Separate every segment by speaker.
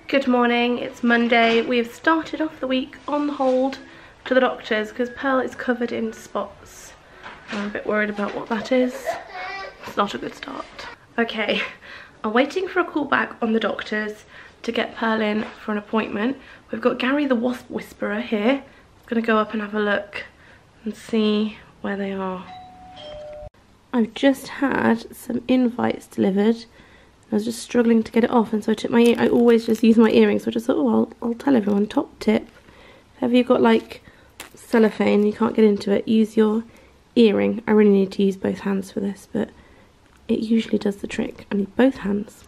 Speaker 1: Good morning, it's Monday. We've started off the week on hold to the doctors because Pearl is covered in spots. I'm a bit worried about what that is. It's not a good start. Okay, I'm waiting for a call back on the doctors to get Pearl in for an appointment. We've got Gary the Wasp Whisperer here. I'm gonna go up and have a look and see where they are. I've just had some invites delivered. I was just struggling to get it off, and so I took my I always just use my earrings, so I just thought, oh, I'll tell everyone. Top tip, if ever you've got like cellophane, you can't get into it, use your earring. I really need to use both hands for this, but it usually does the trick. I need both hands.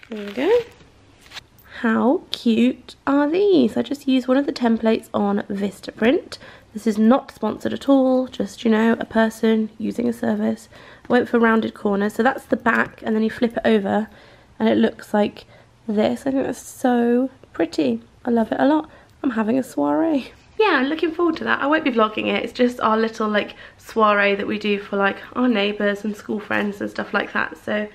Speaker 1: There we go. How cute are these? I just used one of the templates on Vistaprint. This is not sponsored at all, just, you know, a person using a service. I went for rounded corners, so that's the back, and then you flip it over and it looks like this. I think that's so pretty. I love it a lot. I'm having a soiree. Yeah, I'm looking forward to that. I won't be vlogging it. It's just our little like soiree that we do for like our neighbours and school friends and stuff like that. So,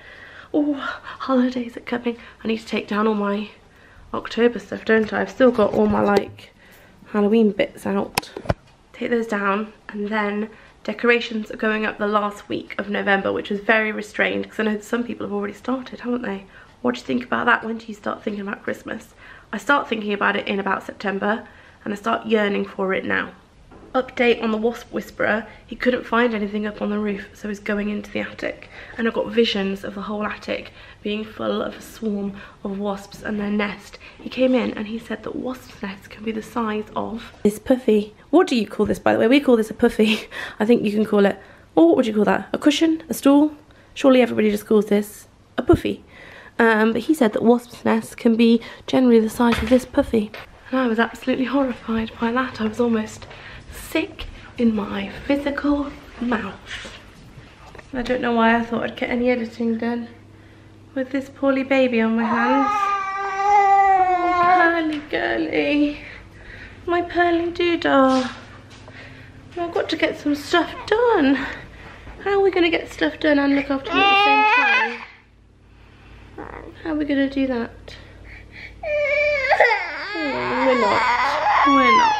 Speaker 1: oh, holidays are coming. I need to take down all my October stuff, don't I? I've still got all my like Halloween bits out. Take those down, and then decorations are going up the last week of November, which is very restrained because I know some people have already started, haven't they? What do you think about that? When do you start thinking about Christmas? I start thinking about it in about September, and I start yearning for it now. Update on the Wasp Whisperer. He couldn't find anything up on the roof, so he's going into the attic, and I've got visions of the whole attic being full of a swarm of wasps and their nest. He came in and he said that wasps' nests can be the size of this puffy. What do you call this, by the way? We call this a puffy. I think you can call it, or what would you call that? A cushion? A stool? Surely everybody just calls this a puffy. But he said that wasps' nests can be generally the size of this puffy. And I was absolutely horrified by that. I was almost sick in my physical mouth. I don't know why I thought I'd get any editing done with this poorly baby on my hands. Oh, Pearly girly. My Pearly doodah. I've got to get some stuff done. How are we going to get stuff done and look after him at the same time? How are we going to do that? Oh, we're not. We're not.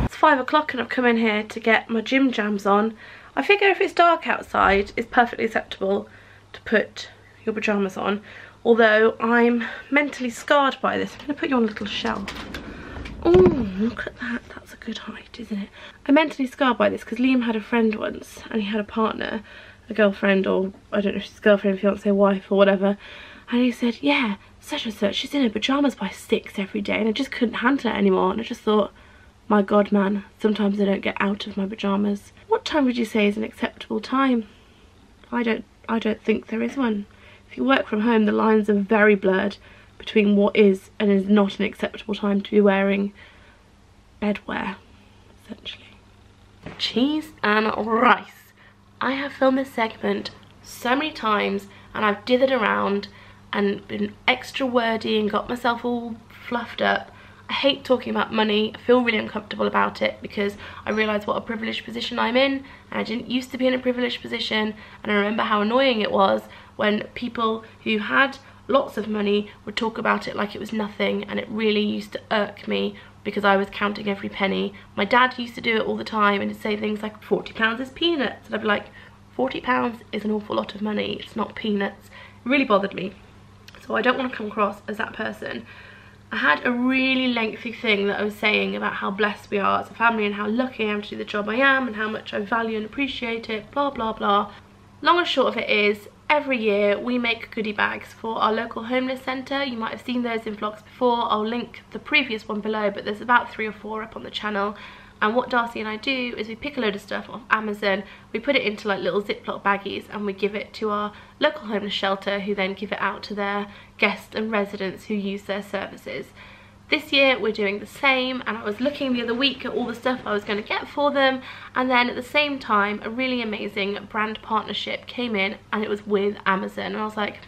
Speaker 1: It's 5 o'clock and I've come in here to get my gym jams on. I figure if it's dark outside, it's perfectly acceptable to put your pyjamas on. Although I'm mentally scarred by this. I'm going to put you on a little shelf. Oh, look at that. That's a good height, isn't it? I'm mentally scarred by this because Liam had a friend once and he had a partner, a girlfriend, or I don't know if she's girlfriend, fiance, wife or whatever. And he said, yeah, such and such, she's in her pyjamas by 6 every day. And I just couldn't handle it anymore. And I just thought, my God, man, sometimes I don't get out of my pyjamas. What time would you say is an acceptable time? I don't think there is one. If you work from home, the lines are very blurred between what is and is not an acceptable time to be wearing bedwear, essentially. Cheese and rice. I have filmed this segment so many times and I've dithered around and been extra wordy and got myself all fluffed up. I hate talking about money. I feel really uncomfortable about it because I realise what a privileged position I'm in, and I didn't used to be in a privileged position, and I remember how annoying it was when people who had lots of money would talk about it like it was nothing, and it really used to irk me because I was counting every penny. My dad used to do it all the time and he'd say things like £40 is peanuts, and I'd be like, £40 is an awful lot of money, it's not peanuts. It really bothered me, so I don't want to come across as that person. I had a really lengthy thing that I was saying about how blessed we are as a family and how lucky I am to do the job I am and how much I value and appreciate it, blah blah blah. Long and short of it is, every year we make goodie bags for our local homeless centre. You might have seen those in vlogs before. I'll link the previous one below, but there's about 3 or 4 up on the channel. And what Darcy and I do is we pick a load of stuff off Amazon, we put it into like little Ziploc baggies and we give it to our local homeless shelter, who then give it out to their guests and residents who use their services. This year we're doing the same, and I was looking the other week at all the stuff I was going to get for them, and then at the same time a really amazing brand partnership came in and it was with Amazon, and I was like,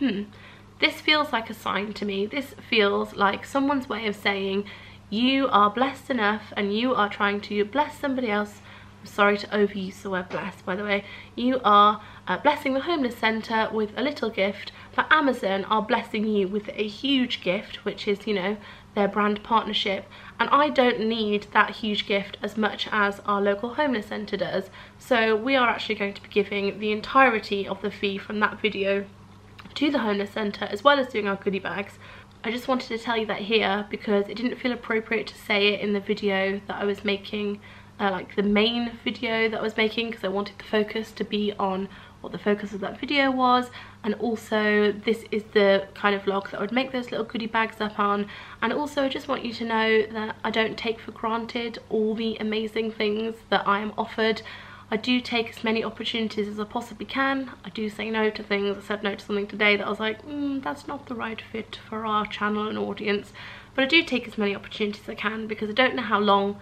Speaker 1: this feels like a sign to me. This feels like someone's way of saying, You are blessed enough and you are trying to bless somebody else. I'm sorry to overuse the word bless, by the way. You are blessing the homeless centre with a little gift, but Amazon are blessing you with a huge gift, which is, you know, their brand partnership. And I don't need that huge gift as much as our local homeless centre does. So we are actually going to be giving the entirety of the fee from that video to the homeless centre, as well as doing our goodie bags. I just wanted to tell you that here because it didn't feel appropriate to say it in the video that I was making, like the main video that I was making, because I wanted the focus to be on what the focus of that video was, and also this is the kind of vlog that I would make those little goodie bags up on. And also I just want you to know that I don't take for granted all the amazing things that I am offered. I do take as many opportunities as I possibly can. I do say no to things. I said no to something today that I was like, that's not the right fit for our channel and audience. But I do take as many opportunities as I can because I don't know how long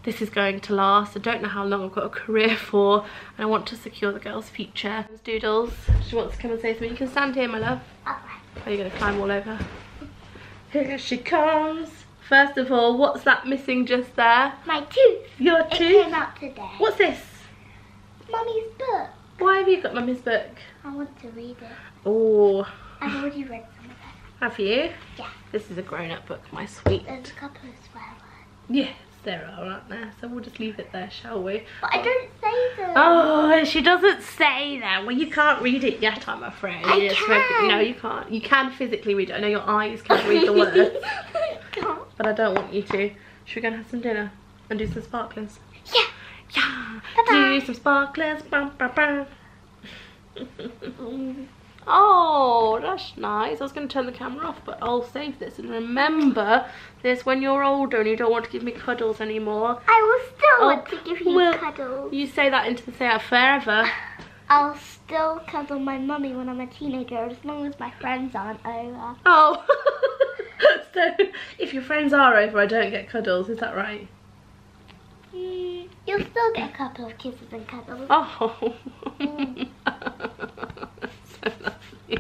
Speaker 1: this is going to last. I don't know how long I've got a career for, and I want to secure the girl's future. Doodles, she wants to come and say something. You can stand here, my love. Okay. Are you going to climb all over? Here she comes. First of all, what's that missing just there?
Speaker 2: My tooth.
Speaker 1: Your tooth?
Speaker 2: It came out today.
Speaker 1: What's this?
Speaker 2: Mummy's book.
Speaker 1: Why have you got Mummy's book?
Speaker 2: I want to read it.
Speaker 1: Oh.
Speaker 2: I've already read some of it.
Speaker 1: Have you?
Speaker 2: Yeah.
Speaker 1: This is a grown-up book, my sweet.
Speaker 2: There's a couple of swear words.
Speaker 1: Yes, there are, aren't there? So we'll just leave it there, shall we?
Speaker 2: But I don't say them.
Speaker 1: Oh, she doesn't say that. Well, you can't read it yet, I'm afraid.
Speaker 2: I can.
Speaker 1: No, you can't. You can physically read it. I know your eyes can't read the words. But I don't want you to. Should we go and have some dinner and do some sparklers?
Speaker 2: Yeah.
Speaker 1: Yeah.
Speaker 2: Bye-bye.
Speaker 1: Do some sparklers. Bam, bam, bam. Oh, that's nice. I was going to turn the camera off, but I'll save this and remember this when you're older and you don't want to give me cuddles anymore.
Speaker 2: I will still want to give you cuddles.
Speaker 1: You say that into the say out forever.
Speaker 2: I'll still cuddle my mummy when I'm a teenager, as long as my friends aren't over.
Speaker 1: Oh. So if your friends are over, I don't get cuddles, is that right?
Speaker 2: You'll still get a couple of kisses and cuddles.
Speaker 1: Oh. So lovely.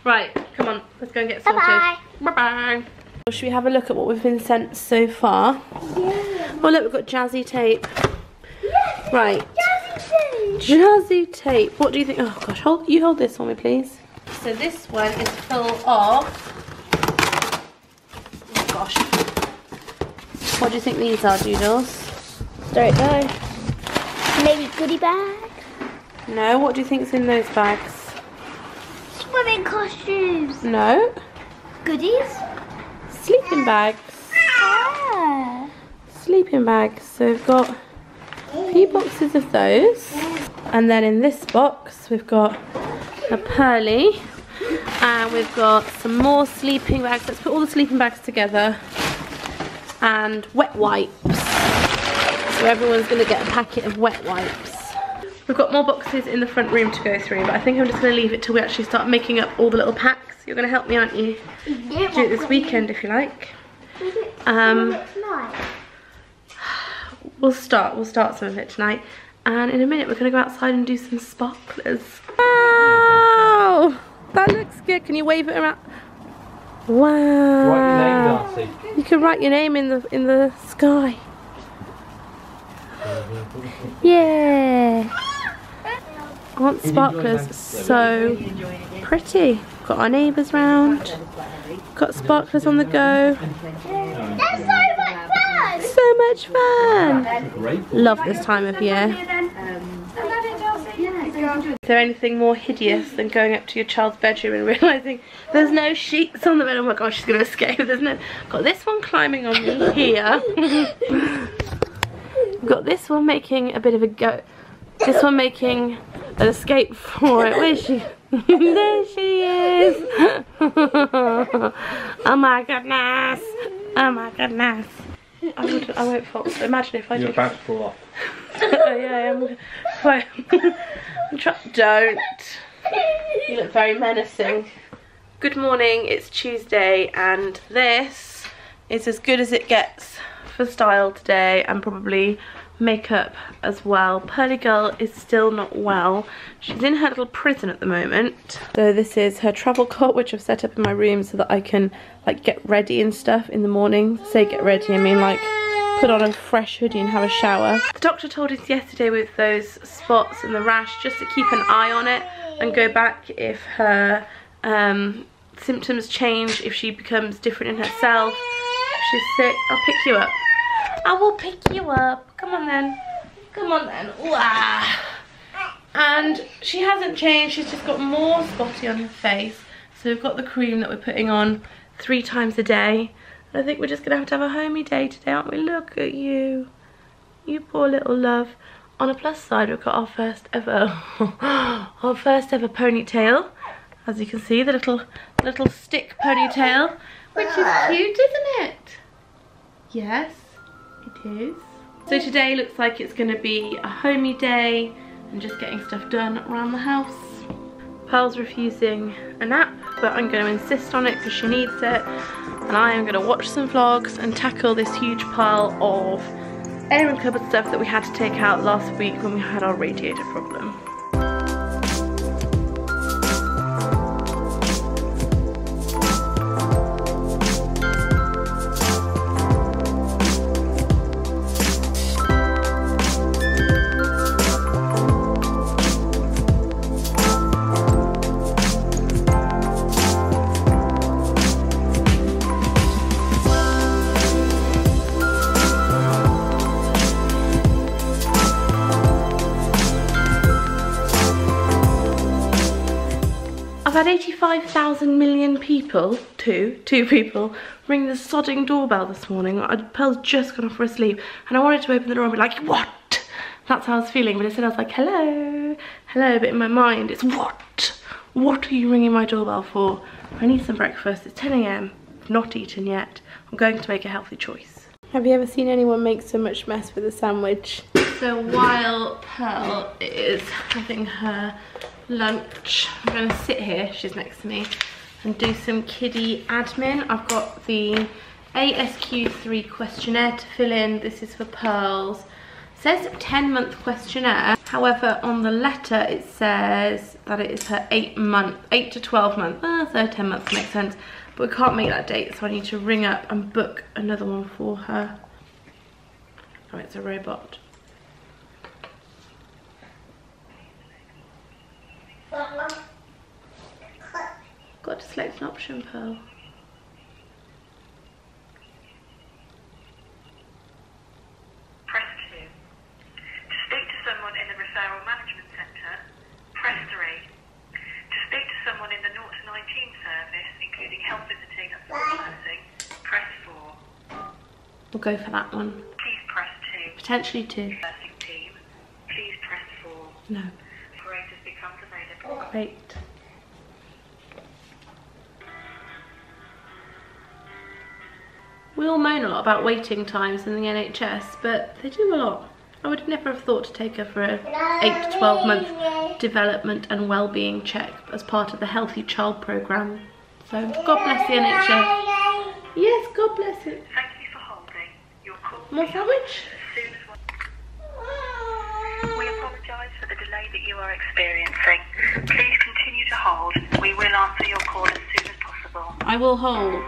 Speaker 1: Right, come on, let's go and get sorted.
Speaker 2: Bye-bye.
Speaker 1: Bye-bye. Should we have a look at what we've been sent so far?
Speaker 2: Yeah.
Speaker 1: Oh look, we've got jazzy tape.
Speaker 2: Yes.
Speaker 1: Right.
Speaker 2: Jazzy tape.
Speaker 1: Jazzy tape. What do you think? Oh gosh, you hold this for me, please. So this one is full of... Oh gosh. What do you think these are, Doodles?
Speaker 2: Don't know. Maybe goodie bag?
Speaker 1: No, what do you think's in those bags?
Speaker 2: Swimming costumes.
Speaker 1: No.
Speaker 2: Goodies?
Speaker 1: Sleeping bags.
Speaker 2: Ah.
Speaker 1: Sleeping bags. So we've got a few boxes of those. And then in this box we've got a pearly. And we've got some more sleeping bags. Let's put all the sleeping bags together. And wet wipes. So everyone's going to get a packet of wet wipes. We've got more boxes in the front room to go through, but I think I'm just going to leave it till we actually start making up all the little packs. You're going to help me, aren't you?
Speaker 2: Yeah,
Speaker 1: do it this weekend if you like. We'll start some of it tonight. And in a minute we're going to go outside and do some sparklers. Wow! That looks good. Can you wave it around? Wow!
Speaker 3: Write your name, Darcy.
Speaker 1: You can write your name in the sky. Yeah! Aren't sparklers so pretty? Got our neighbours round. Got sparklers on the go.
Speaker 2: That's so much fun!
Speaker 1: So much fun! Love this time of year. Is there anything more hideous than going up to your child's bedroom and realising there's no sheets on the bed? Oh my gosh, she's going to escape. There's no. Got this one climbing on me here. Got this one making a bit of a go. This one making an escape for it. Where is she? There she is. Oh my goodness. Oh my goodness. I won't fall. Imagine if I
Speaker 3: You're
Speaker 1: did.
Speaker 3: about to fall off.
Speaker 1: Oh yeah, I am. Don't. You look very menacing. Good morning, it's Tuesday and this is as good as it gets for style today, and probably makeup as well. Pearly Girl is still not well. She's in her little prison at the moment. So this is her travel cot, which I've set up in my room so that I can like get ready and stuff in the morning. Say get ready, I mean like put on a fresh hoodie and have a shower. The doctor told us yesterday with those spots and the rash just to keep an eye on it and go back if her symptoms change, if she becomes different in herself, if she's sick. I'll pick you up. I will pick you up. Come on then. Come on then. Wow. And she hasn't changed. She's just got more spotty on her face. So we've got the cream that we're putting on 3 times a day. I think we're just going to have a homey day today, aren't we? Look at you. You poor little love. On a plus side, we've got our first ever ponytail. As you can see, the little stick ponytail, which is cute, isn't it? Yes, it is. So today looks like it's going to be a homey day and just getting stuff done around the house. Pearl's refusing a nap, but I'm going to insist on it because she needs it. And I am going to watch some vlogs and tackle this huge pile of airing cupboard stuff that we had to take out last week when we had our radiator problem. I've had 85,000 million people, two people, ring the sodding doorbell this morning. Pearl's just gone off for a sleep and I wanted to open the door and be like, what? That's how I was feeling, but instead I was like, hello, hello, but in my mind it's what? What are you ringing my doorbell for? I need some breakfast, it's 10 AM, I've not eaten yet. I'm going to make a healthy choice. Have you ever seen anyone make so much mess with a sandwich? So while Pearl is having her lunch, I'm going to sit here, she's next to me, and do some kiddie admin. I've got the ASQ3 questionnaire to fill in. This is for Pearl's. It says 10-month questionnaire, however on the letter it says that it is her 8 to 12 month, so 10 months makes sense, but we can't make that date, so I need to ring up and book another one for her. Oh, it's a robot. Got to select an option, Pearl.
Speaker 3: Press 2. To speak to someone in the referral management centre, press 3. To speak to someone in the 0 to 19 service, including health visiting and support nursing, press 4.
Speaker 1: We'll go for that one.
Speaker 3: Please press 2.
Speaker 1: Potentially 2.
Speaker 3: Nursing team, please press 4.
Speaker 1: No.
Speaker 3: Operators becomes available.
Speaker 1: Great. We all moan a lot about waiting times in the NHS, but they do a lot. I would never have thought to take her for a 8 to 12 month development and well-being check as part of the Healthy Child Programme. So God bless the NHS. Yes, God bless it.
Speaker 3: Thank you for holding. Your call will
Speaker 1: More
Speaker 3: be
Speaker 1: sandwich?
Speaker 3: as soon as we apologise for the delay that you are experiencing. Please continue to hold. We will answer your call as soon as possible.
Speaker 1: I will hold.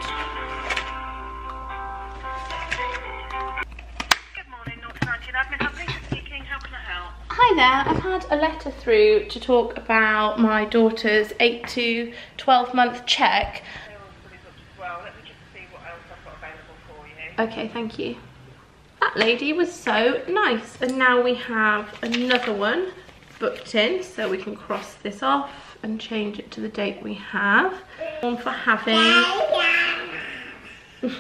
Speaker 1: Hi there, I've had a letter through to talk about my daughter's 8 to 12 month check. Okay, thank you. That lady was so nice. And now we have another one booked in, so we can cross this off and change it to the date we have. One for having,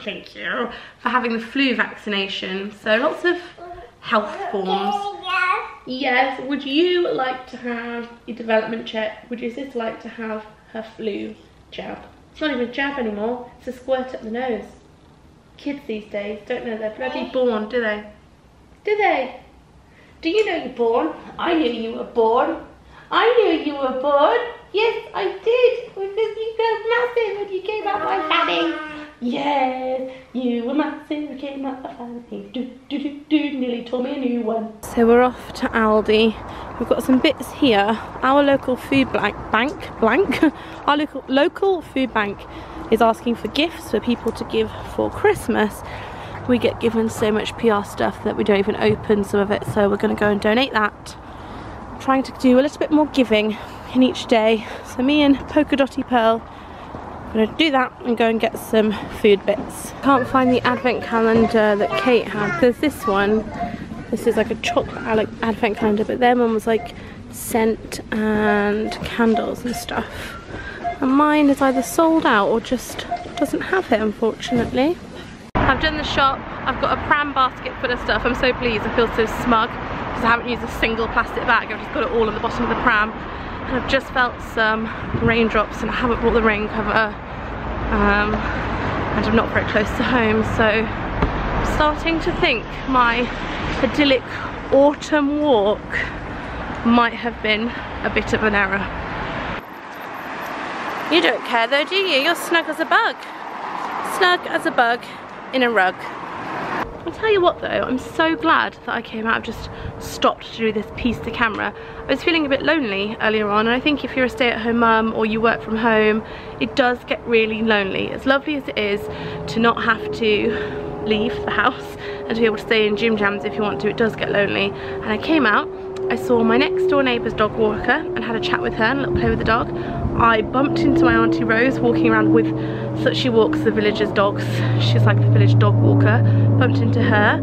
Speaker 1: thank you, for having the flu vaccination. So lots of health forms. Yes, would you like to have your development check? Would your sister like to have her flu jab? It's not even a jab anymore, it's a squirt up the nose. Kids these days don't know they're bloody born, do they? Do they? Do you know you're born? I knew you were born. I knew you were born. Yes, I did. Because you got massive when you came out my fanny. Yeah, you were my sin, came out of nearly tore me a new one. So we're off to Aldi. We've got some bits here. Our local food our local food bank is asking for gifts for people to give for Christmas. We get given so much PR stuff that we don't even open some of it, so we're going to go and donate that. I'm trying to do a little bit more giving in each day. So me and Polka Dotty Pearl, I'm going to do that and go and get some food bits. Can't find the advent calendar that Kate had. There's this one. This is like a chocolate advent calendar, but their one was like scent and candles and stuff. And mine is either sold out or just doesn't have it, unfortunately. I've done the shop. I've got a pram basket full of stuff. I'm so pleased. I feel so smug because I haven't used a single plastic bag. I've just got it all at the bottom of the pram. And I've just felt some raindrops and I haven't brought the rain cover. And I'm not very close to home, so I'm starting to think my idyllic autumn walk might have been a bit of an error. You don't care though, do you? You're snug as a bug. Snug as a bug in a rug. I'll tell you what though, I'm so glad that I came out. I've just stopped to do this piece to camera. I was feeling a bit lonely earlier on, and I think if you're a stay-at-home mum or you work from home, it does get really lonely. As lovely as it is to not have to leave the house and to be able to stay in gym jams if you want to, it does get lonely. And I came out, I saw my next door neighbour's dog walker and had a chat with her and a little play with the dog. I bumped into my Auntie Rose walking around with, so she walks the villagers' dogs. She's like the village dog walker. Bumped into her,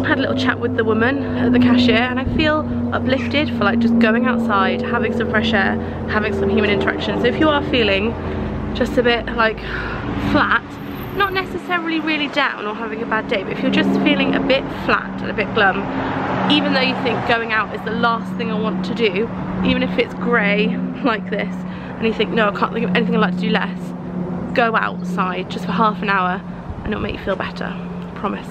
Speaker 1: had a little chat with the woman at the cashier, and I feel uplifted for like just going outside, having some fresh air, having some human interaction. So if you are feeling just a bit like flat, not necessarily really down or having a bad day, but if you're just feeling a bit flat and a bit glum, even though you think going out is the last thing I want to do, even if it's grey like this, and you think, no, I can't think of anything I'd like to do less, go outside just for half an hour and it'll make you feel better, I promise.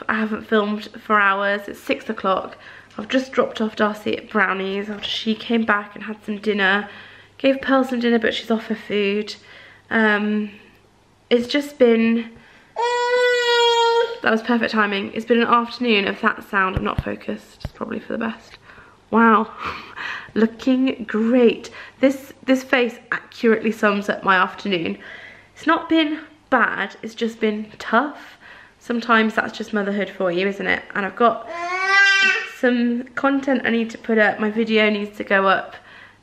Speaker 1: I haven't filmed for hours. It's 6 o'clock. I've just dropped off Darcy at Brownies after she came back and had some dinner. Gave Pearl some dinner, but she's off her food. It's just been, that was perfect timing. It's been an afternoon of that sound. I'm not focused. It's probably for the best. Wow, looking great. This face accurately sums up my afternoon. It's not been bad, it's just been tough. Sometimes that's just motherhood for you, isn't it? And I've got some content I need to put up. My video needs to go up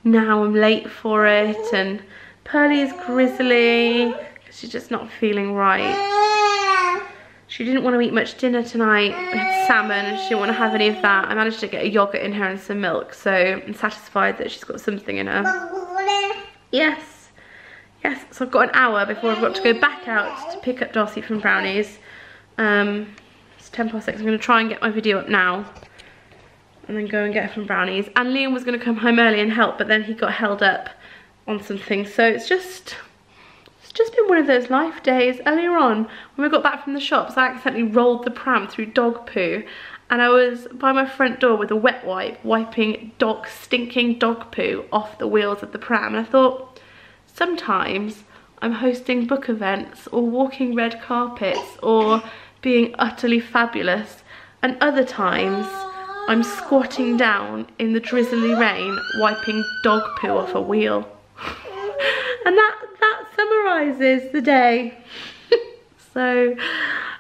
Speaker 1: now. I'm late for it, and Pearlie is grizzly because she's just not feeling right. She didn't want to eat much dinner tonight. We had salmon and she didn't want to have any of that. I managed to get a yogurt in her and some milk, so I'm satisfied that she's got something in her. Yes, yes, so I've got an hour before I've got to go back out to pick up Darcy from Brownies. It's 6:10. I'm going to try and get my video up now and then go and get her from Brownies. And Liam was going to come home early and help, but then he got held up on some things, so it's just been one of those life days. Earlier on, when we got back from the shops, I accidentally rolled the pram through dog poo, and I was by my front door with a wet wipe, wiping stinking dog poo off the wheels of the pram, and I thought, sometimes I'm hosting book events or walking red carpets or being utterly fabulous, and other times I'm squatting down in the drizzly rain wiping dog poo off a wheel. And that summarises the day. So,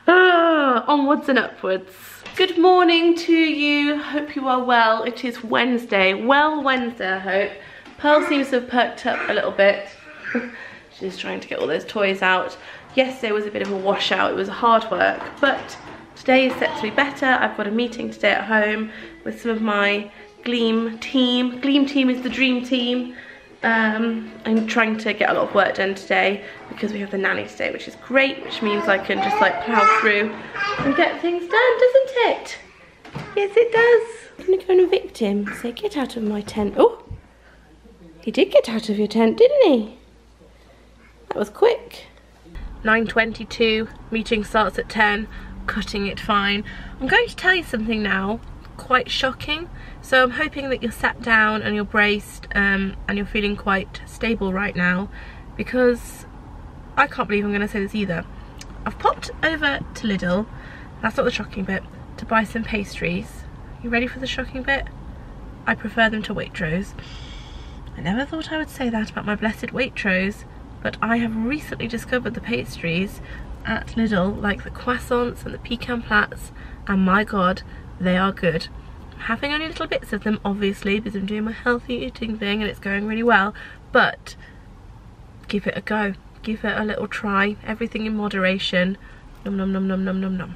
Speaker 1: onwards and upwards. Good morning to you. Hope you are well. It is Wednesday. Well, Wednesday, I hope. Pearl seems to have perked up a little bit. She's trying to get all those toys out. Yesterday was a bit of a washout. It was hard work, but today is set to be better. I've got a meeting today at home with some of my Gleam team. Gleam team is the dream team. I'm trying to get a lot of work done today because we have the nanny today, which is great, which means I can just like plow through and get things done, doesn't it? Yes, it does. I'm gonna go and evict him. Say, get out of my tent. Oh, he did get out of your tent, didn't he? That was quick. 9:22, meeting starts at 10, cutting it fine. I'm going to tell you something now, quite shocking. So I'm hoping that you're sat down and you're braced and you're feeling quite stable right now, because I can't believe I'm going to say this either. I've popped over to Lidl, that's not the shocking bit, to buy some pastries. You ready for the shocking bit? I prefer them to Waitrose. I never thought I would say that about my blessed Waitrose, but I have recently discovered the pastries at Lidl, like the croissants and the pecan plats, and my god, they are good. I'm having only little bits of them, obviously, because I'm doing my healthy eating thing and it's going really well, but give it a go. Give it a little try. Everything in moderation. Nom nom nom nom nom nom nom.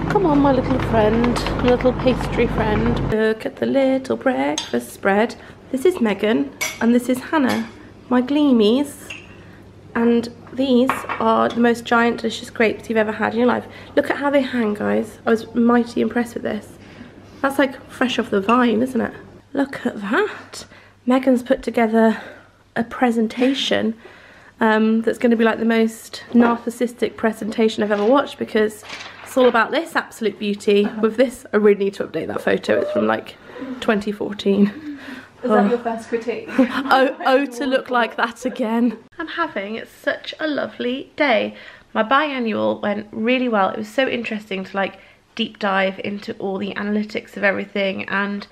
Speaker 1: Come on, my little friend, my little pastry friend. Look at the little breakfast spread. This is Megan and this is Hannah, my gleamies. And these are the most giant delicious grapes you've ever had in your life. Look at how they hang, guys. I was mighty impressed with this. That's like fresh off the vine, isn't it? Look at that. Megan's put together a presentation that's going to be like the most narcissistic presentation I've ever watched, because it's all about this absolute beauty. With this, I really need to update that photo. It's from like 2014.
Speaker 4: Is that your first critique?
Speaker 1: Oh, to look like that again. I'm having such a lovely day. My biannual went really well. It was so interesting to like deep dive into all the analytics of everything and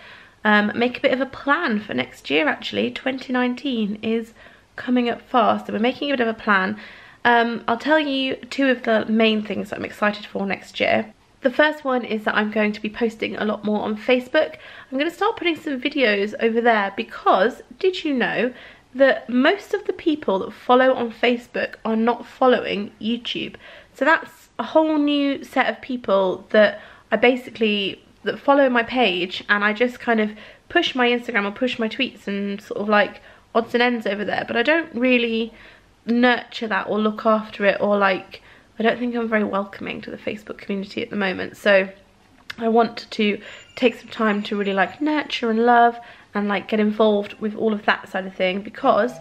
Speaker 1: make a bit of a plan for next year. Actually, 2019 is coming up fast, so we're making a bit of a plan. I'll tell you two of the main things that I'm excited for next year. The first one is that I'm going to be posting a lot more on Facebook. I'm going to start putting some videos over there because, did you know that most of the people that follow on Facebook are not following YouTube? So that's a whole new set of people that that follow my page, and I just kind of push my Instagram or push my tweets and sort of like odds and ends over there, but I don't really nurture that or look after it, or like I don't think I'm very welcoming to the Facebook community at the moment. So I want to take some time to really like nurture and love and like get involved with all of that side of thing, because,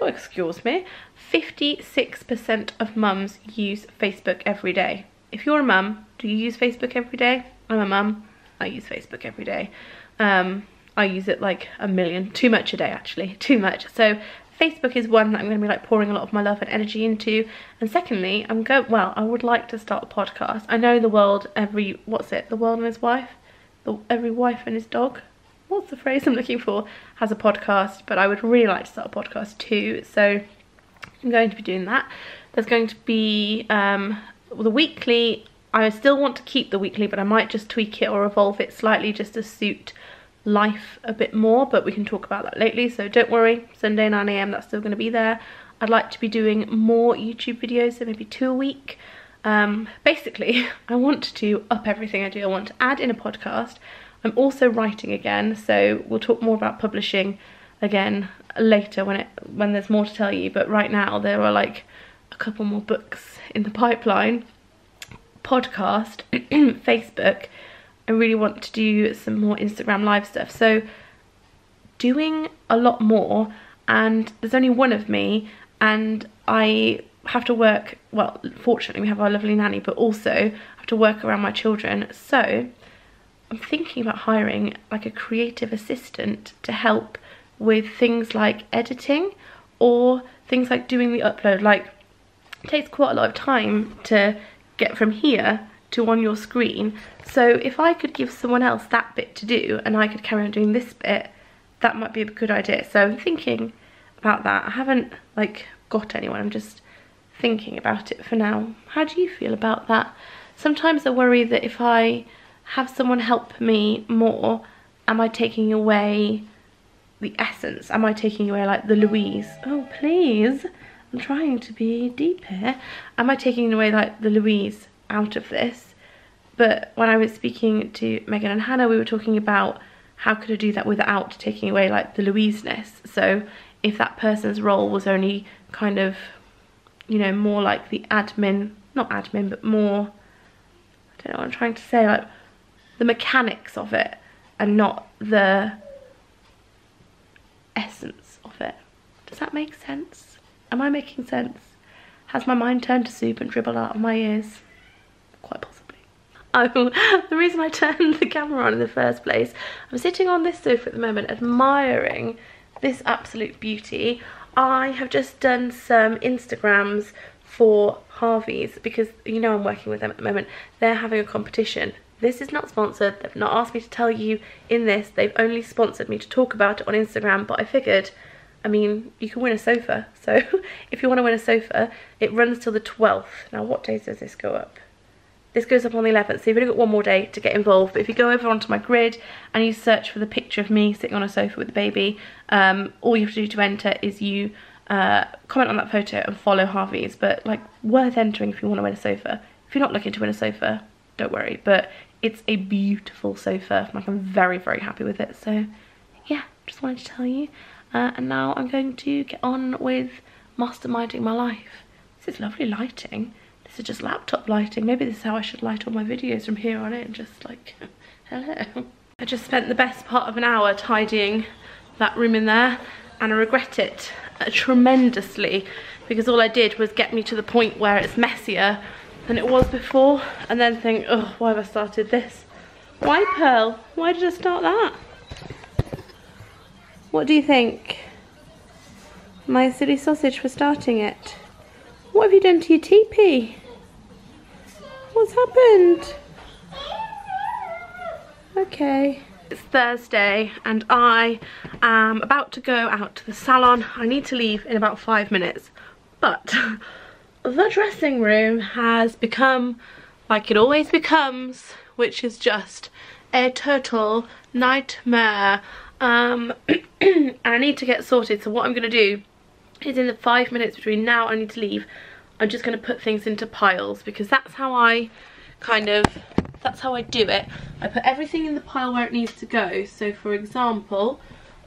Speaker 1: oh excuse me, 56% of mums use Facebook every day. If you're a mum, do you use Facebook every day? I'm a mum, I use Facebook every day. I use it like a million, too much a day actually, too much. So Facebook is one that I'm going to be like pouring a lot of my love and energy into. And secondly, I would like to start a podcast. I know the world, the world and his wife? Every wife and his dog? What's the phrase I'm looking for? Has a podcast, but I would really like to start a podcast too. So I'm going to be doing that. There's going to be the weekly. I still want to keep the weekly, but I might just tweak it or evolve it slightly just to suit life a bit more, but we can talk about that lately, so don't worry. Sunday 9 AM, that's still going to be there. I'd like to be doing more YouTube videos, so maybe 2 a week. Basically, I want to up everything I do. I want to add in a podcast. I'm also writing again, so we'll talk more about publishing again later when there's more to tell you, but right now there are like a couple more books in the pipeline. Podcast, Facebook. I really want to do some more Instagram live stuff, so doing a lot more. And there's only one of me, and I have to work, well, fortunately we have our lovely nanny, but also have to work around my children. So I'm thinking about hiring like a creative assistant to help with things like editing or things like doing the upload. Like, it takes quite a lot of time to get from here to on your screen, so if I could give someone else that bit to do and I could carry on doing this bit, that might be a good idea. So I'm thinking about that. I haven't like got anyone, I'm just thinking about it for now. How do you feel about that? Sometimes I worry that if I have someone help me more, am I taking away the essence? Am I taking away like the Louise? Oh please, I'm trying to be deep here. Am I taking away like the Louise out of this? But when I was speaking to Megan and Hannah, we were talking about how could I do that without taking away like the Louise-ness. So if that person's role was only kind of, you know, more like the admin, not admin, but more, I don't know what I'm trying to say, like the mechanics of it and not the essence of it. Does that make sense? Am I making sense? Has my mind turned to soup and dribbled out of my ears? Quite possibly. Oh, the reason I turned the camera on in the first place, I'm sitting on this sofa at the moment admiring this absolute beauty. I have just done some Instagrams for Harvey's because you know I'm working with them at the moment. They're having a competition. This is not sponsored. They've not asked me to tell you in this. They've only sponsored me to talk about it on Instagram, but I figured, I mean, you can win a sofa. So if you want to win a sofa, it runs till the 12th. Now, what days does this go up? This goes up on the 11th, so you've only got one more day to get involved. But if you go over onto my grid and you search for the picture of me sitting on a sofa with the baby, all you have to do to enter is you comment on that photo and follow Harvey's. But like, worth entering if you want to win a sofa. If you're not looking to win a sofa, don't worry. But it's a beautiful sofa. Like, I'm very, very happy with it. So yeah, just wanted to tell you. And now I'm going to get on with masterminding my life. This is lovely lighting. This is just laptop lighting. Maybe this is how I should light all my videos from here on in. Just like, hello. I just spent the best part of an hour tidying that room in there, and I regret it tremendously because all I did was get me to the point where it's messier than it was before, and then think, oh, why have I started this? Why, Pearl? Why did I start that? What do you think? My silly sausage for starting it. What have you done to your teepee? What's happened? Okay. It's Thursday and I am about to go out to the salon. I need to leave in about 5 minutes. But the dressing room has become like it always becomes, which is just a total nightmare. And I need to get sorted. So what I'm going to do is, in the 5 minutes between now and I need to leave, I'm just going to put things into piles, because that's how I that's how I do it. I put everything in the pile where it needs to go. So for example,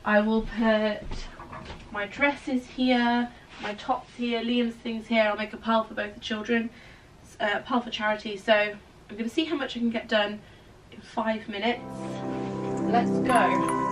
Speaker 1: I will put my dresses here, my tops here, Liam's things here. I'll make a pile for both the children, a pile for charity. So I'm going to see how much I can get done in 5 minutes. Let's go.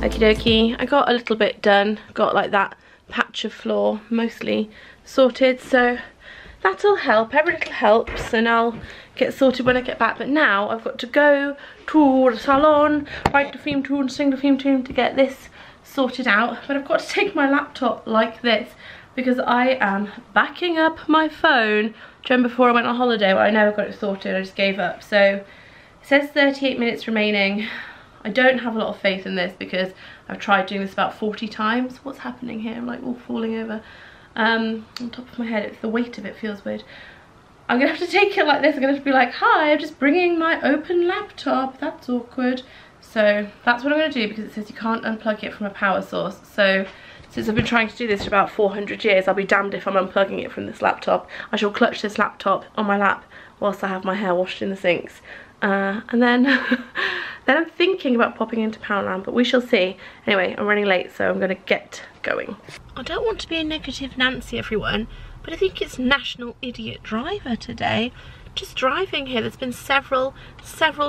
Speaker 1: Okie dokie, I got a little bit done, got like that patch of floor mostly sorted, so that'll help. Every little helps, and I'll get sorted when I get back. But now I've got to go to the salon, write the theme tune, sing the theme tune to get this sorted out. But I've got to take my laptop like this because I am backing up my phone. Remember before I went on holiday where I never got it sorted, I just gave up. So it says 38 minutes remaining. I don't have a lot of faith in this because I've tried doing this about 40 times. What's happening here? I'm like all falling over. On top of my head, it's the weight of it feels weird. I'm gonna have to take it like this. I'm gonna have to be like, hi, I'm just bringing my open laptop. That's awkward. So that's what I'm gonna do, because it says you can't unplug it from a power source. So since I've been trying to do this for about 400 years, I'll be damned if I'm unplugging it from this laptop. I shall clutch this laptop on my lap whilst I have my hair washed in the sinks. And then then I'm thinking about popping into Pentland, but we shall see. Anyway, I'm running late, so I'm gonna get going. I don't want to be a negative Nancy, everyone, but I think it's National Idiot Driver today. Just driving here, there's been several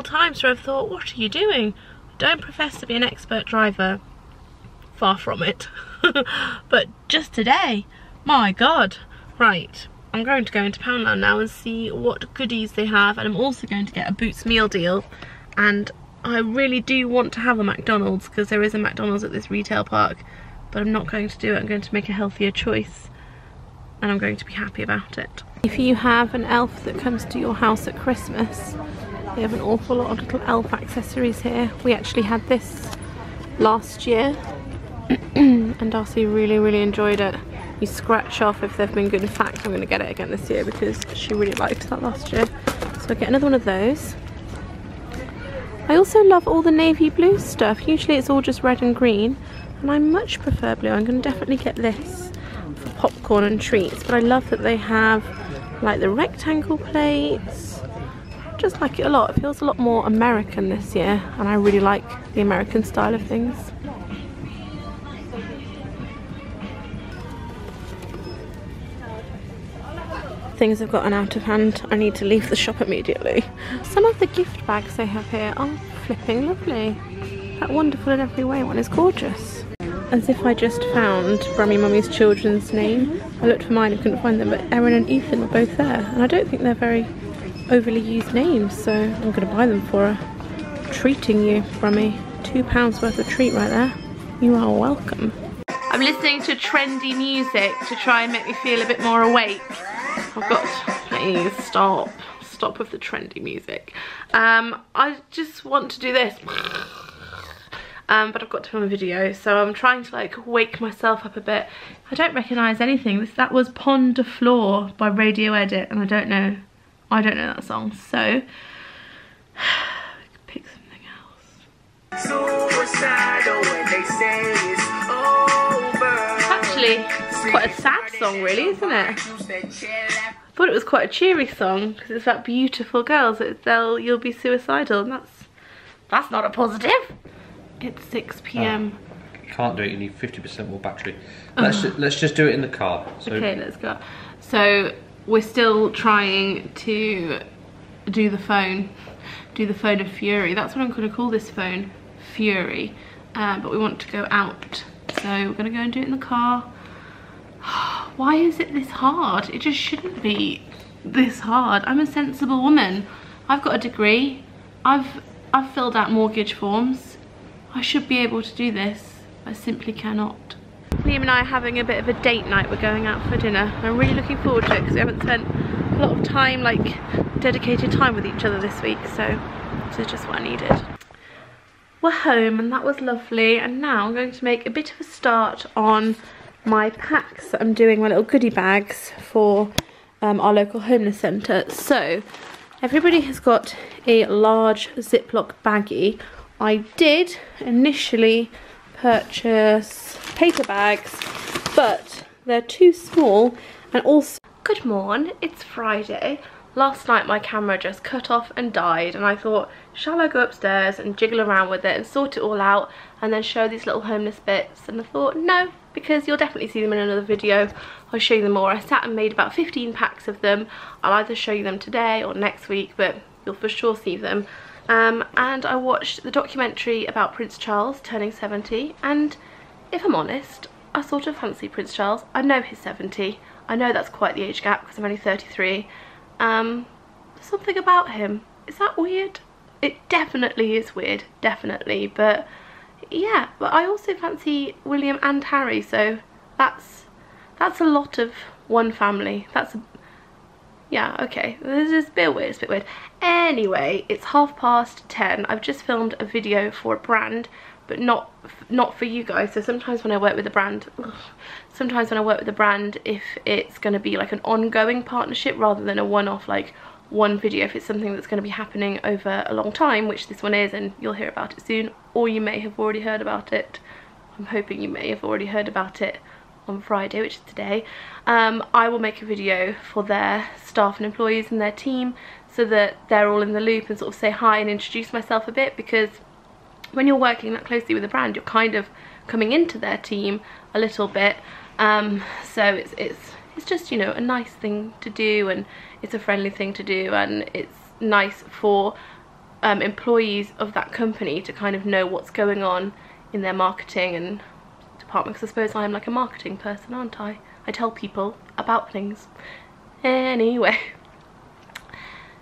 Speaker 1: times where I've thought, what are you doing? I don't profess to be an expert driver, far from it. But just today, my God. Right, I'm going to go into Pentland now and see what goodies they have, and I'm also going to get a Boots meal deal. And I really do want to have a McDonald's, because there is a McDonald's at this retail park, but I'm not going to do it. I'm going to make a healthier choice, and I'm going to be happy about it. If you have an elf that comes to your house at Christmas, they have an awful lot of little elf accessories here. We actually had this last year and Darcy really enjoyed it. You scratch off if they've been good. In fact, I'm going to get it again this year because she really liked that last year. So I get another one of those. I also love all the navy blue stuff. Usually it's all just red and green, and I much prefer blue. I'm going to definitely get this for popcorn and treats, but I love that they have like the rectangle plates. I just like it a lot. It feels a lot more American this year, and I really like the American style of things. Things have gotten out of hand. I need to leave the shop immediately. Some of the gift bags they have here are flipping lovely. That wonderful in every way one is gorgeous. as if I just found Brummy Mummy's children's name. I looked for mine and couldn't find them, but Erin and Ethan were both there. And I don't think they're very overly used names, so I'm going to buy them for her. Treating you, Brummy. £2 worth of treat right there. You are welcome. I'm listening to trendy music to try and make me feel a bit more awake. I've got, please stop with the trendy music. I just want to do this. But I've got to film a video, so I'm trying to like wake myself up a bit. I don't recognise anything. That was Pond de Floor by Radio Edit, and I don't know that song, so pick something else. Actually, it's quite a sad song really, isn't it? I thought it was quite a cheery song because it's about beautiful girls. You'll be suicidal, and that's not a positive. It's 6 PM.
Speaker 5: Can't do it, you need 50% more battery. Let's just do it in the car. So.
Speaker 1: Okay, let's go. So we're still trying to do the phone of Fury. That's what I'm going to call this phone, Fury. But we want to go out, so we're going to go and do it in the car. Why is it this hard? It just shouldn't be this hard. I'm a sensible woman. I've got a degree. I've filled out mortgage forms. I should be able to do this. I simply cannot. Liam and I are having a bit of a date night. We're going out for dinner. I'm really looking forward to it because we haven't spent a lot of time, like dedicated time with each other this week, so this is just what I needed. We're home and that was lovely, and now I'm going to make a bit of a start on my packs that I'm doing, my little goodie bags for our local homeless centre. So everybody has got a large Ziploc baggie. I did initially purchase paper bags, but they're too small, and also... Good morning, it's Friday. Last night my camera just cut off and died, and I thought, shall I go upstairs and jiggle around with it and sort it all out and then show these little homeless bits? And I thought, no, because you'll definitely see them in another video. I'll show you them more. I sat and made about 15 packs of them. I'll either show you them today or next week, but you'll for sure see them. And I watched the documentary about Prince Charles turning 70, and if I'm honest, I sort of fancy Prince Charles. I know he's 70. I know that's quite the age gap because I'm only 33. There's something about him. Is that weird? It definitely is weird, definitely, but yeah. But I also fancy William and Harry, so that's a lot of one family. Yeah, okay, this is a bit weird, it's a bit weird. Anyway, it's 10:30. I've just filmed a video for a brand, but not for you guys. So sometimes when I work with a brand, if it's going to be like an ongoing partnership rather than a one-off, like one video, if it's something that's going to be happening over a long time, which this one is, and you'll hear about it soon, or you may have already heard about it. I'm hoping you may have already heard about it on Friday, which is today. I will make a video for their staff and employees and their team so that they're all in the loop and sort of say hi and introduce myself a bit, because when you're working that closely with a brand, you're kind of coming into their team a little bit. So it's just, you know, a nice thing to do, and it's a friendly thing to do, and it's nice for employees of that company to kind of know what's going on in their marketing and department, because I suppose I'm like a marketing person, aren't I? I tell people about things. Anyway,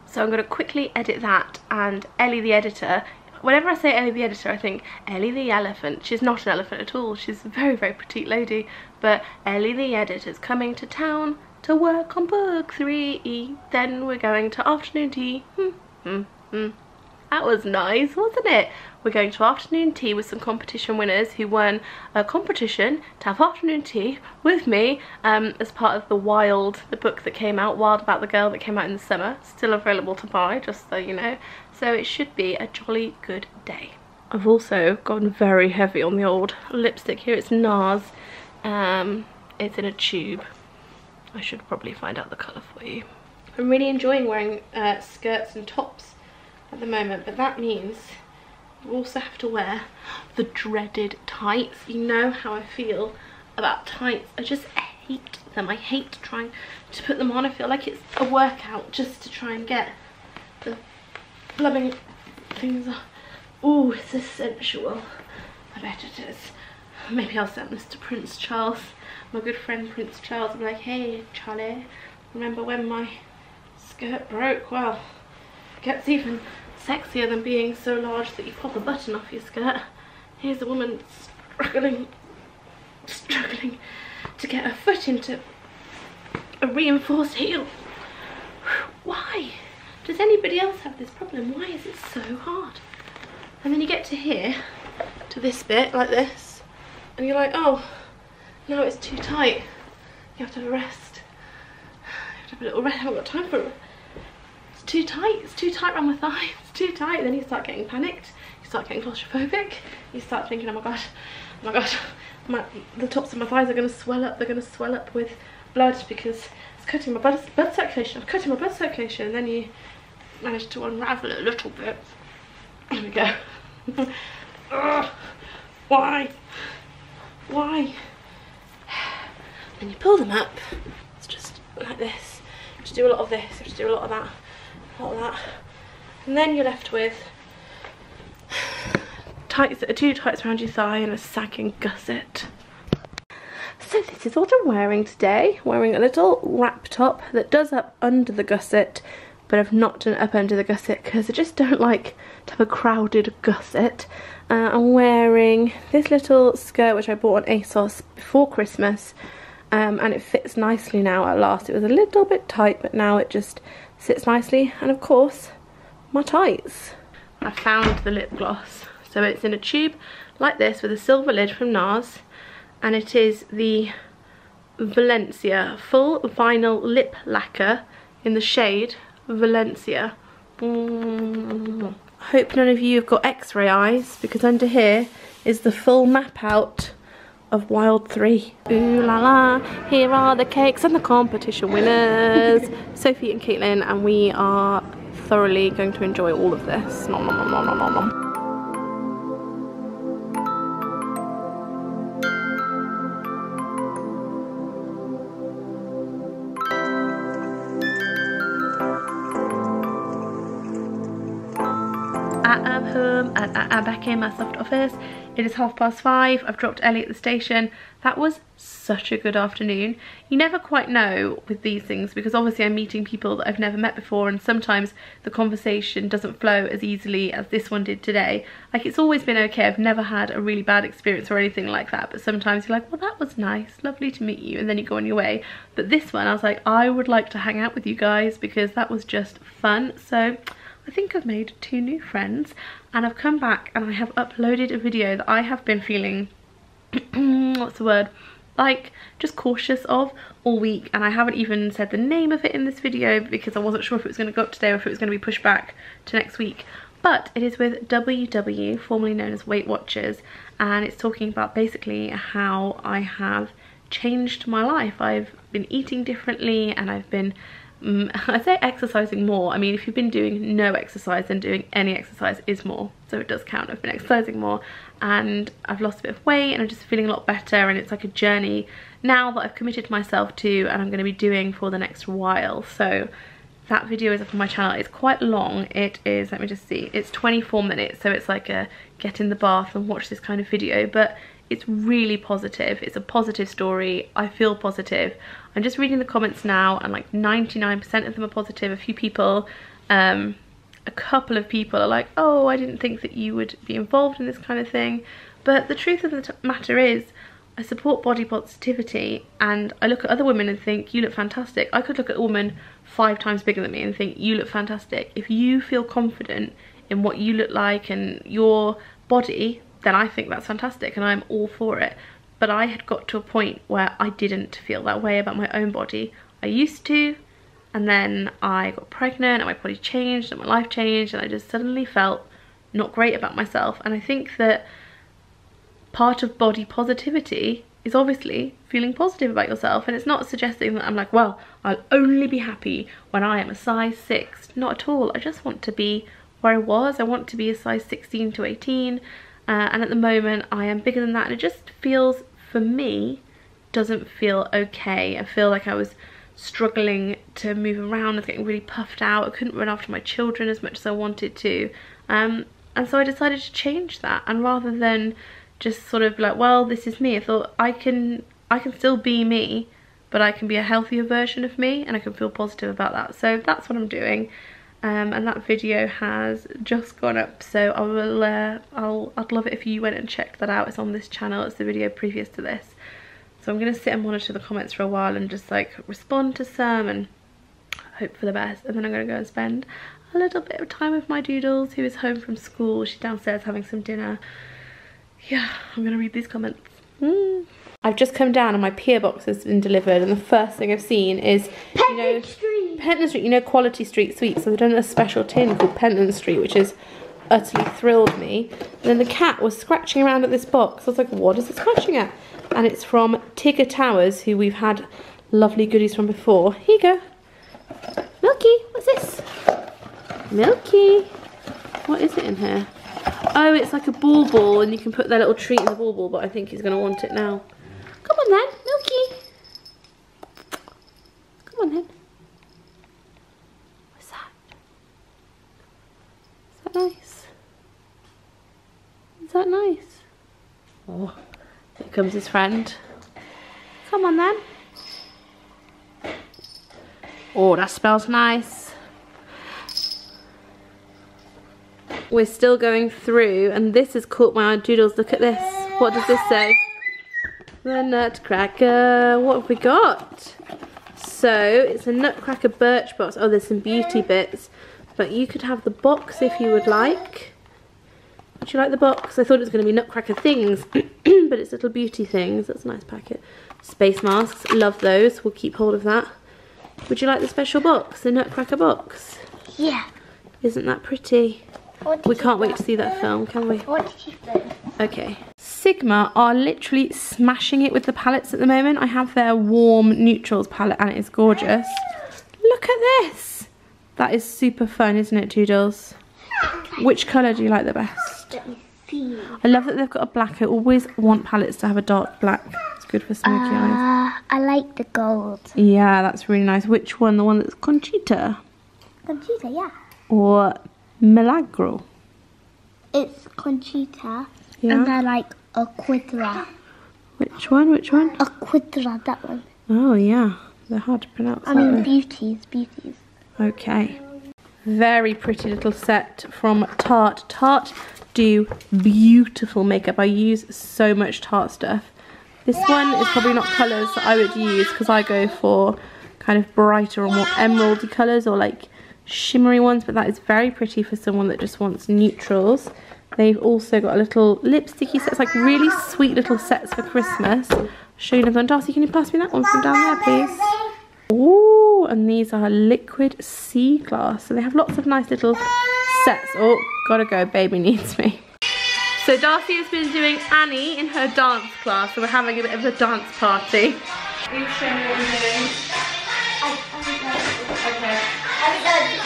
Speaker 1: so I'm going to quickly edit that, and Ellie the editor, whenever I say Ellie the editor I think Ellie the elephant. She's not an elephant at all, she's a very, very petite lady, but Ellie the editor's coming to town to work on book 3, then we're going to afternoon tea. That was nice, wasn't it? We're going to afternoon tea with some competition winners who won a competition to have afternoon tea with me as part of the book that came out, Wild About the Girl, that came out in the summer. Still available to buy, just so you know. So it should be a jolly good day. I've also gone very heavy on the old lipstick here. It's NARS. It's in a tube. I should probably find out the colour for you. I'm really enjoying wearing skirts and tops at the moment, but that means you also have to wear the dreaded tights. You know how I feel about tights. I just hate them. I hate trying to put them on. I feel like it's a workout just to try and get the blubbing things off. Ooh, it's so sensual. I bet it is. Maybe I'll send this to Prince Charles, my good friend Prince Charles. I'm like, hey Charlie, remember when my skirt broke? Well, it gets even sexier than being so large that you pop a button off your skirt. Here's a woman struggling to get her foot into a reinforced heel. Why? Does anybody else have this problem? Why is it so hard? And then you get to here, to this bit, like this, and you're like, oh, no, it's too tight. You have to have a rest. You have to have a little rest. I haven't got time for it. It's too tight around my thigh. It's too tight. Then you start getting panicked. You start getting claustrophobic. You start thinking, oh my god, the tops of my thighs are going to swell up. They're going to swell up with blood because it's cutting my blood circulation. I'm cutting my blood circulation. And then you manage to unravel it a little bit. There we go. Ugh, why? Then you pull them up. It's just like this. You have to do a lot of this. You have to do a lot of that. A lot of that. And then you're left with tights that are too tight around your thigh and a sagging gusset. So this is what I'm wearing today. Wearing a little wrap top that does up under the gusset, but I've not done it up under the gusset because I just don't like to have a crowded gusset. I'm wearing this little skirt which I bought on ASOS before Christmas, and it fits nicely now at last. It was a little bit tight, but now it just sits nicely. And of course, my tights. I found the lip gloss. So it's in a tube like this with a silver lid from NARS, and it is the Valencia Full Vinyl Lip Lacquer in the shade Valencia. I hope none of you have got x-ray eyes, because under here is the full map out of Wild 3. Ooh la la, here are the cakes and the competition winners. Sophie and Caitlin, and we are thoroughly going to enjoy all of this. Nom, nom, nom, nom, nom, nom, nom. I am home and I am back in my soft office. It is 5:30. I've dropped Ellie at the station. That was such a good afternoon. You never quite know with these things, because obviously I'm meeting people that I've never met before, and sometimes the conversation doesn't flow as easily as this one did today. Like, it's always been okay. I've never had a really bad experience or anything like that, but sometimes you're like, well, that was nice, lovely to meet you, and then you go on your way. But this one, I was like, I would like to hang out with you guys because that was just fun. So I think I've made 2 new friends, and I've come back and I have uploaded a video that I have been feeling what's the word, like just cautious of all week, and I haven't even said the name of it in this video because I wasn't sure if it was going to go up today or if it was going to be pushed back to next week. But it is with WW, formerly known as Weight Watchers, and it's talking about basically how I have changed my life. I've been eating differently, and I've been I say exercising more. I mean, if you've been doing no exercise, then doing any exercise is more, so it does count. I've been exercising more, and I've lost a bit of weight, and I'm just feeling a lot better, and it's like a journey now that I've committed myself to, and I'm going to be doing for the next while. So that video is up on my channel. It's quite long. It is, let me just see, it's 24 minutes, so it's like a get in the bath and watch this kind of video, but it's really positive. It's a positive story. I feel positive. I'm just reading the comments now, and like 99% of them are positive. A few people, a couple of people are like, oh, I didn't think that you would be involved in this kind of thing. But the truth of the matter is, I support body positivity, and I look at other women and think, you look fantastic. I could look at a woman 5 times bigger than me and think, you look fantastic. If you feel confident in what you look like and your body, then I think that's fantastic and I'm all for it. But I had got to a point where I didn't feel that way about my own body. I used to, and then I got pregnant and my body changed and my life changed, and I just suddenly felt not great about myself. And I think that part of body positivity is obviously feeling positive about yourself, and it's not suggesting that I'm like, well, I'll only be happy when I am a size 6. Not at all. I just want to be where I was. I want to be a size 16 to 18. And at the moment I am bigger than that, and it just feels, for me, doesn't feel okay. I feel like I was struggling to move around. I was getting really puffed out. I couldn't run after my children as much as I wanted to. And so I decided to change that, and rather than just sort of like, well, this is me. I thought I can still be me, but I can be a healthier version of me, and I can feel positive about that. So that's what I'm doing. And that video has just gone up, so I will I'd love it if you went and checked that out. It's on this channel. It's the video previous to this. So I'm going to sit and monitor the comments for a while and just like respond to some and hope for the best. And then I'm going to go and spend a little bit of time with my Doodles, who is home from school. She's downstairs having some dinner. Yeah, I'm going to read these comments. I've just come down and my PO box has been delivered, and the first thing I've seen is,
Speaker 2: Pentland Street.
Speaker 1: Pentland Street, you know, Quality Street Sweets. So they've done a special tin called Pentland Street, which has utterly thrilled me. And then the cat was scratching around at this box. I was like, what is it scratching at? And it's from Tigger Towers, who we've had lovely goodies from before. Here you go. Milky, what's this? Milky. What is it in here? Oh, it's like a ball, and you can put their little treat in the ball, but I think he's going to want it now. Come on then, Milky. Come on then. What's that? Is that nice? Is that nice? Oh, here comes his friend. Come on then. Oh, that smells nice. We're still going through, and this has caught my eye. Doodles, look at this. What does this say? The Nutcracker. What have we got? So it's a Nutcracker birch box. Oh, there's some beauty bits, but you could have the box if you would like. Would you like the box? I thought it was going to be Nutcracker things, but it's little beauty things. That's a nice packet. Space masks, love those. We'll keep hold of that. Would you like the special box, the Nutcracker box?
Speaker 2: Yeah.
Speaker 1: Isn't that pretty? We can't wait to see that film, can we?
Speaker 2: What did you think?
Speaker 1: Okay. Sigma are literally smashing it with the palettes at the moment. I have their warm neutrals palette, and it is gorgeous. Look at this. That is super fun, isn't it, Doodles? Which colour do you like the best?
Speaker 2: Let me see.
Speaker 1: I love that they've got a black. I always want palettes to have a dark black. It's good for smoky eyes.
Speaker 2: I like the gold.
Speaker 1: Yeah, that's really nice. Which one? The one that's Conchita?
Speaker 2: Conchita, yeah.
Speaker 1: Or Milagro?
Speaker 2: It's Conchita.
Speaker 1: Yeah.
Speaker 2: And I like Aquidra.
Speaker 1: Which one? Which one?
Speaker 2: Aquidra, that one.
Speaker 1: Oh, yeah. They're hard to pronounce.
Speaker 2: I mean,
Speaker 1: aren't they?
Speaker 2: beauties.
Speaker 1: Okay. Very pretty little set from Tarte. Tarte do beautiful makeup. I use so much Tarte stuff. This one is probably not colours that I would use, because I go for kind of brighter or more emeraldy colours, or like shimmery ones, but that is very pretty for someone that just wants neutrals. They've also got a little lipsticky sets, like really sweet little sets for Christmas. I'll show you another one. Darcy, can you pass me that one from down there, please? Ooh, and these are liquid sea glass. So they have lots of nice little sets. Oh, gotta go, baby needs me. So Darcy has been doing Annie in her dance class, so we're having a bit of a dance party. Will you show me what you're doing? Okay.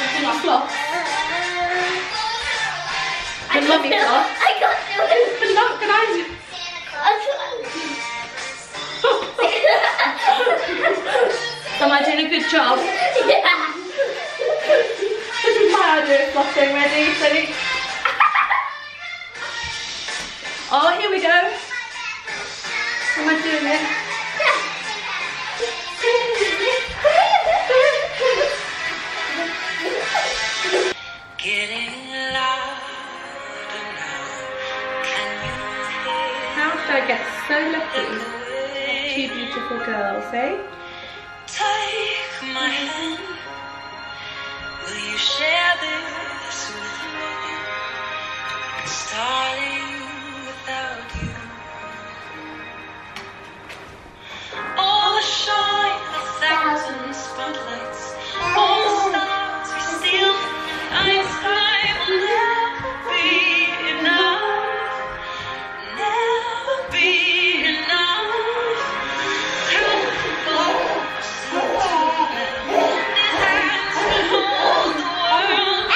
Speaker 1: Can you floss? The mummy floss?
Speaker 2: I can't do it.
Speaker 1: But not can I do? Am I doing a good job?
Speaker 2: Yeah.
Speaker 1: This is my idea of flossing. Ready, steady. Oh, here we go. Am I doing it? How did I get so lucky? Two beautiful girls, eh?
Speaker 6: Take my hand. Will you share this with me? Starting without you. All the shine, 1,000 spotlights. All the stars we steal from night sky will never be enough. Never be enough. These hands will hold the world.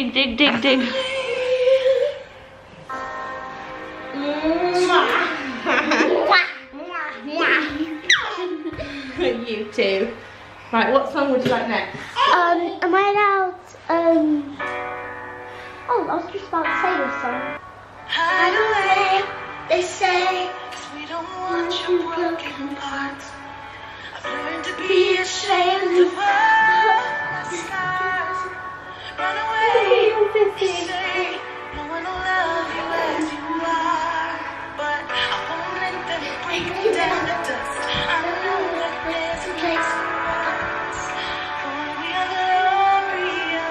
Speaker 1: dig, dig, dig, dig. You too. Right, what song would you like next?
Speaker 2: Am I allowed, oh, I was just about to say this song.
Speaker 6: Hide away, they say, 'cause we don't want your broken parts. I've learned to be ashamed of all my scars. Run away, they say, no one will love you as you are. But I won't let them break me down to dust. I know that there's a place for us, for we are glorious.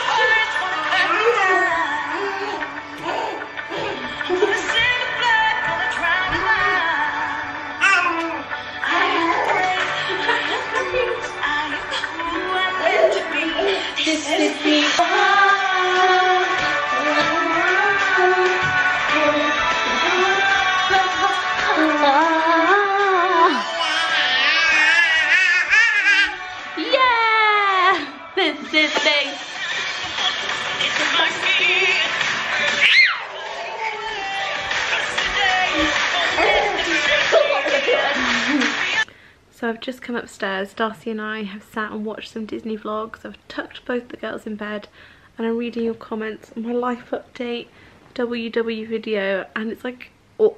Speaker 6: Words wanna cut me down. I'm gonna send the blood, gonna drown them out. I am brave, I am bruised, I am who I'm meant to be. This is me.
Speaker 1: Yeah! This is thing. So I've just come upstairs. Darcy and I have sat and watched some Disney vlogs. I've tucked both the girls in bed and I'm reading your comments on my life update WW video, and it's like,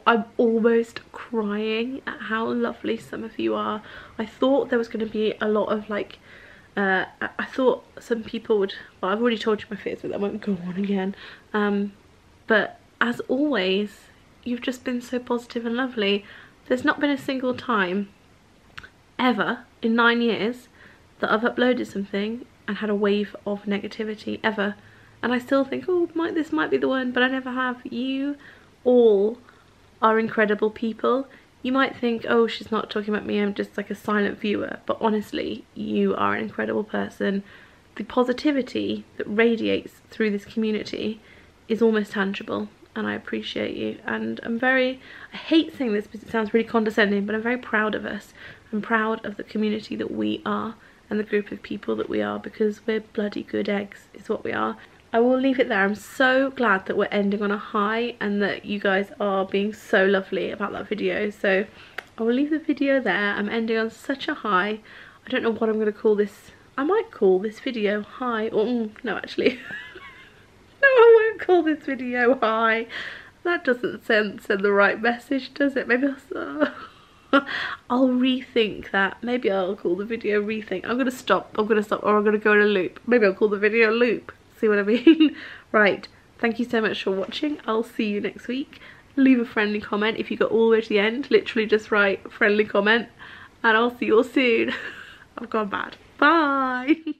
Speaker 1: I'm almost crying at how lovely some of you are. I thought there was going to be a lot of like, I thought some people would, well, I've already told you my fears, but that won't go on again. But as always, you've just been so positive and lovely. There's not been a single time ever in 9 years that I've uploaded something and had a wave of negativity, ever. And I still think, oh, this might be the one, but I never have. You all are incredible people. You might think, oh, she's not talking about me, I'm just like a silent viewer, but honestly, you are an incredible person. The positivity that radiates through this community is almost tangible, and I appreciate you. And I hate saying this because it sounds really condescending, but I'm very proud of us. I'm proud of the community that we are and the group of people that we are, because we're bloody good eggs is what we are. I will leave it there. I'm so glad that we're ending on a high and that you guys are being so lovely about that video. So I will leave the video there. I'm ending on such a high. I don't know what I'm going to call this. I might call this video high, or no, actually. No, I won't call this video high. That doesn't send the right message, does it? Maybe I'll rethink that. Maybe I'll call the video rethink. I'm gonna stop, or I'm gonna go in a loop. Maybe I'll call the video loop. See what I mean? Right, thank you so much for watching. I'll see you next week. Leave a friendly comment if you got all the way to the end. Literally just write friendly comment, and I'll see you all soon. I've gone bad. Bye.